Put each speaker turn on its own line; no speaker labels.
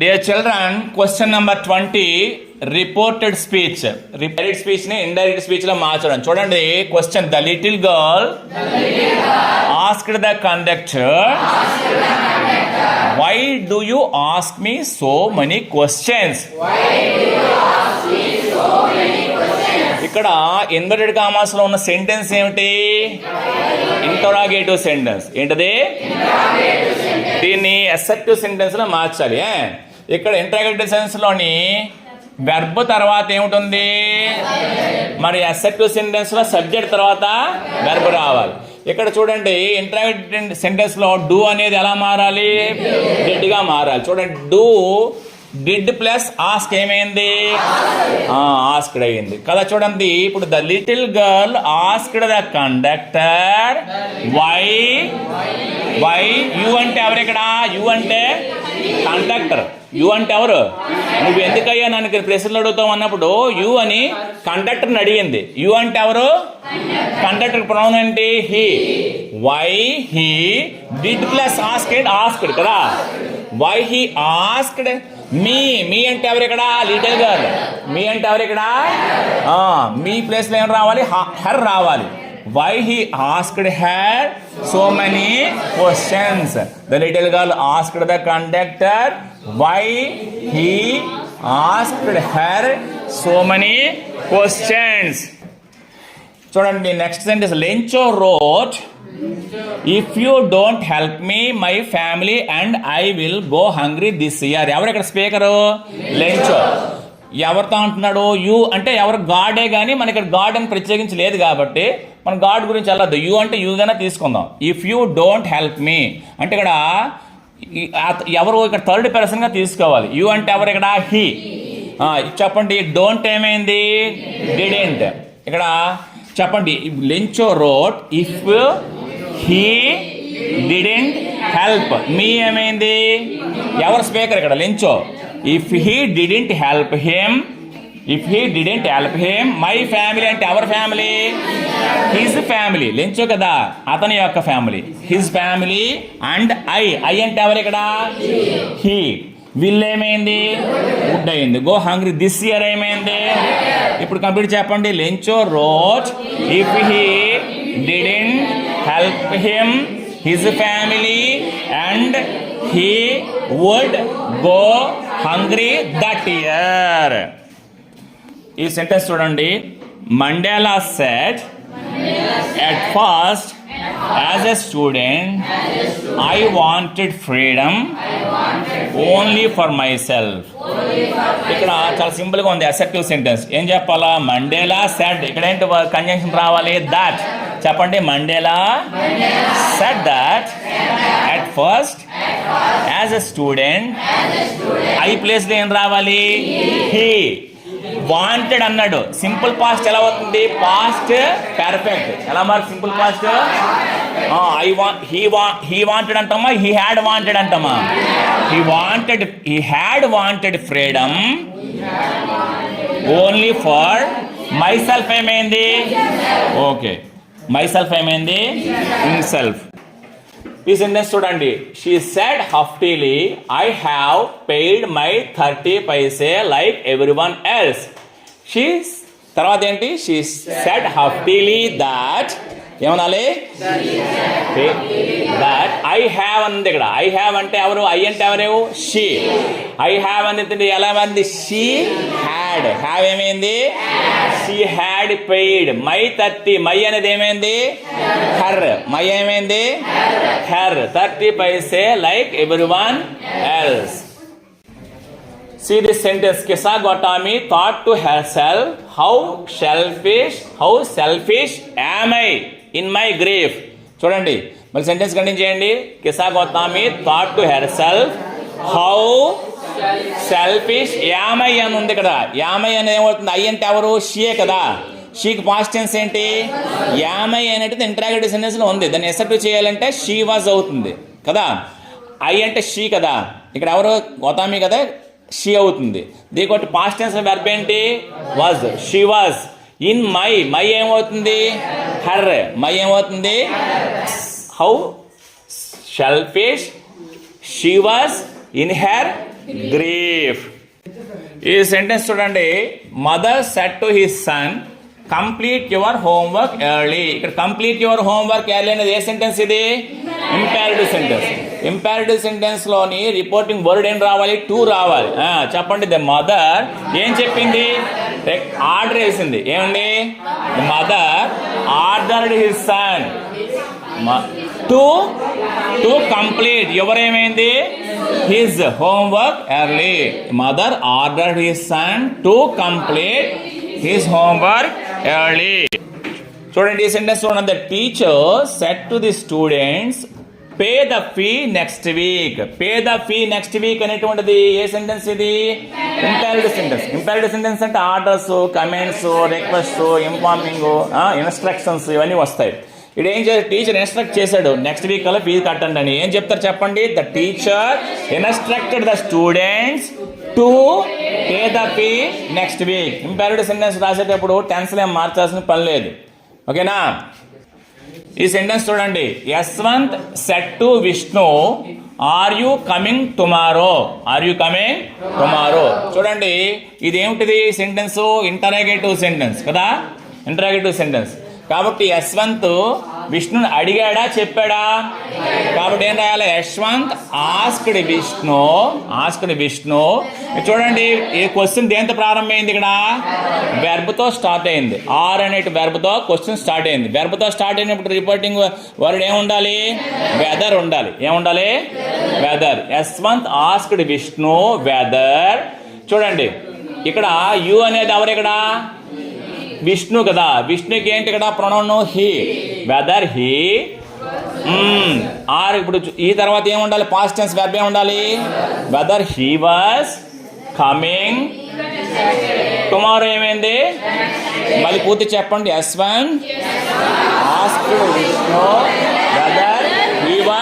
Dear children, question number 20, reported speech. Reported speech ni indirect speech lo మార్చడం. చూడండి question. The little girl asked the conductor, why do you ask me so many questions? ఇక్కడ inverted commas లో ఉన్న sentence ఏమిటి? Interrogative sentence. ఏంటది? దీన్ని assertive sentence లో మార్చాలి. ఇక్కడ ఇంటరాగేటివ్ సెంటెన్స్ లోని వెర్బ్ తర్వాత ఏమిటి? మరి అసర్టివ్ సెంటెన్స్ లో సబ్జెక్ట్ తర్వాత వెర్బ్ రావాలి. ఇక్కడ చూడండి ఇంటరాగేటివ్ సెంటెన్స్ లో డూ అనేది ఎలా మారాలి? డిడ్ గా మారాలి. చూడండి డూ డిడ్ ప్లస్ ఆస్క్ ఏమైంది? ఆస్క్డ్ అయింది కదా. చూడండి ఇప్పుడు the little girl asked the conductor why you అంటే ఎవరు? ఇక్కడ యు అంటే కండక్టర్. యు అంటే ఎవరు? నువ్వు ఎందుకయ్యా నన్ను ప్రశ్నలు అడుగుతావు అన్నప్పుడు యు అని కండక్టర్ని అడిగింది. యు అంటే ఎవరు? కండక్టర్. ప్రొనౌన్ ఏంటి? He. Why he did plus asked కదా. వై హీ ఆస్క్డ్ మీ అంటే ఎవరు? ఇక్కడ లిటిల్ గర్ల్. మీ అంటే ఎవరు? ఇక్కడ మీ ప్లేస్ లో ఏం రావాలి? హర్ రావాలి. Why he asked her so many questions. The little girl asked the conductor why he asked her so many questions. చూడండి next sentence. Lencho wrote, if you don't help me my family and I will go hungry this year. ఎవరు ఇక్కడ speaker? Lencho. ఎవరితో అంటున్నాడు? You అంటే ఎవరు? గాడే. కానీ మన ఇక్కడ గాడ్ అని ప్రత్యేకించి లేదు కాబట్టి మనం గాడ్ గురించి వెళ్ళొద్దు. యూ అంటే యూగానే తీసుకుందాం. ఇఫ్ యూ డోంట్ హెల్ప్ మీ అంటే ఇక్కడ ఎవరు? ఇక్కడ థర్డ్ పర్సన్ గా తీసుకోవాలి. యూ అంటే ఎవరు? ఇక్కడ హీ. చెప్పండి డోంట్ ఏమైంది? డిడెంట్. ఇక్కడ చెప్పండి Lencho wrote if he didn't help me ఏమైంది? ఎవరు స్పీకర్ ఇక్కడ? Lencho. If he didn't help him my family అంటే ఎవరి ఫ్యామిలీ? His family. లెంచో కదా, అతని యొక్క family. His family and I అంటే ఎవరు ఇక్కడ? హీ. విల్ ఏమైంది? వుడ్ అయింది. గో హంగ్రీ దిస్ ఇయర్ ఏమైంది? ఇప్పుడు కంప్లీట్ చెప్పండి. Lencho wrote if he didn't help him his family and he would go hungry that year. ఈ సెంటెన్స్ చూడండి. Mandela said at first as a student I wanted freedom only for myself. ఇక్కడ చాలా simple గా ఉంది assertive sentence. ఏం చెప్పాలా? Mandela said. ఇక్కడ ఏంటి కంజంక్షన్ రావాలి? దట్. చెప్పండి Mandela said that at first as a student I place లో ఏం రావాలి? హీ. వాంటెడ్ అన్నాడు. సింపుల్ పాస్ట్ ఎలా అవుతుంది? Past perfect. ఎలా మరి సింపుల్ పాస్ట్? హీ వాంటెడ్ అంటామా? హీ హ్యాడ్ వాంటెడ్ అంటామా? He had wanted freedom only for myself. ఏమైంది? ఓకే, మై సెల్ఫ్ ఏమైంది? హిమ్సెల్ఫ్. ఈ సెంటెన్స్ చూడండి. She said haughtily I have paid my 30 paise like everyone else. She తర్వాత ఏంటి? She said హఫ్టీలీ that ఏమనాలి? That I have అంది. ఇక్కడ I have అంటే ఎవరు? ఐ అంటే ఎవరు? షీ. ఐ హ్యావ్ అనేది ఎలా మంది? She had. హ్యావ్ ఏమైంది? She had paid my 30. My అనేది ఏమైంది? హర్. మై ఏమైంది? Her 30 paise like everyone else. See this sentence. Kisa Gautami thought to herself, how selfish am I in my grief. చూడండి మరి sentence continue చేయండి. Kisa Gotami thought to herself how selfish am I అని ఉంది ఇక్కడ. Am I అనేది ఏమవుతుంది? I అంటే ఎవరు? షీయే కదా. షీకి పాస్ట్ టెన్స్ ఏంటి? యామ్ ఐ అనేది ఇంటరాగేటివ్ సెంటెన్స్ లో ఉంది. దాన్ని అసర్టివ్ చేయాలంటే షీ వాజ్ అవుతుంది కదా. ఐ అంటే షీ కదా. ఇక్కడ ఎవరు? గౌతమి కదా, షీ అవుతుంది. దీనికి పాస్ట్ టెన్స్ వెర్బ్ ఏంటి? Was. She was in my ఏమవుతుంది? హర్. మై ఏమవుతుంది? How selfish she was in her grief. ఈ సెంటెన్స్ చూడండి, mother said to his son complete your homework early. ఇక్కడ కంప్లీట్ యువర్ హోంవర్క్ ఎర్లీ అనేది ఏ sentence? ఇది imperative sentence. Imperative sentence లోని reporting word ఏం రావాలి? టు రావాలి. చెప్పండి, ద మదర్ ఏం చెప్పింది? ఆర్డర్ వేసింది. ఏమండి? The mother ordered his son to complete ఎవరేమైంది? His homework early. Mother ordered his son to complete his homework early. చూడండి ఈ సెంటెన్స్ చూడండి, the teacher said to the students pay the fee next week. Pay the fee next week అనేటువంటిది ఏ sentence? ఇది imperative sentence. Imperative sentence అంటే orders, comments, request, informing, instructions ఇవన్నీ వస్తాయి. ఇక్కడ ఏం చేయాలి? టీచర్ ఇన్స్ట్రక్ట్ చేశాడు నెక్స్ట్ వీక్ కల్లా ఫీజు కట్టండి అని. ఏం చెప్తారు చెప్పండి? The teacher instructed the students to pay the fee next week. Imperative sentence రాసేటప్పుడు టెన్స్లు ఏం మార్చాల్సిన పని లేదు. ఓకేనా? ఈ సెంటెన్స్ చూడండి, Yashwant said to Vishnu are you coming tomorrow. Are you coming tomorrow. చూడండి ఇదేమిటిది సెంటెన్స్? ఇంటరాగేటివ్ సెంటెన్స్ కదా, ఇంటరాగేటివ్ సెంటెన్స్. కాబట్టి యశ్వంత్ విష్ణుని అడిగాడా చెప్పాడా? కాబట్టి ఏం రాయాలి? యశ్వంత్ ఆస్క్డ్ విష్ణు. ఆస్క్డ్ విష్ణు. చూడండి ఈ క్వశ్చన్ దేంతో ప్రారంభమైంది? ఇక్కడ వెర్బ్తో స్టార్ట్ అయింది. ఆర్ అనే వెర్బ్తో క్వశ్చన్ స్టార్ట్ అయింది. వెర్బ్తో స్టార్ట్ అయినప్పుడు రిపోర్టింగ్ వర్డ్ ఏముండాలి? వెదర్ ఉండాలి. ఏముండాలి? Whether. Yashwant asked Vishnu whether. చూడండి ఇక్కడ యు అనేది ఎవరు? ఇక్కడ విష్ణు కదా. విష్ణుకి ఏంటి ఇక్కడ pronoun? He. Whether he. Are ఇప్పుడు ఈ తర్వాత ఏముండాలి? పాస్ట్ టెన్స్ వెర్బ్ ఏముండాలి? Whether he was coming tomorrow. ఏమైంది? మళ్ళీ పూర్తి చెప్పండి. Yashwant asked Vishnu whether he was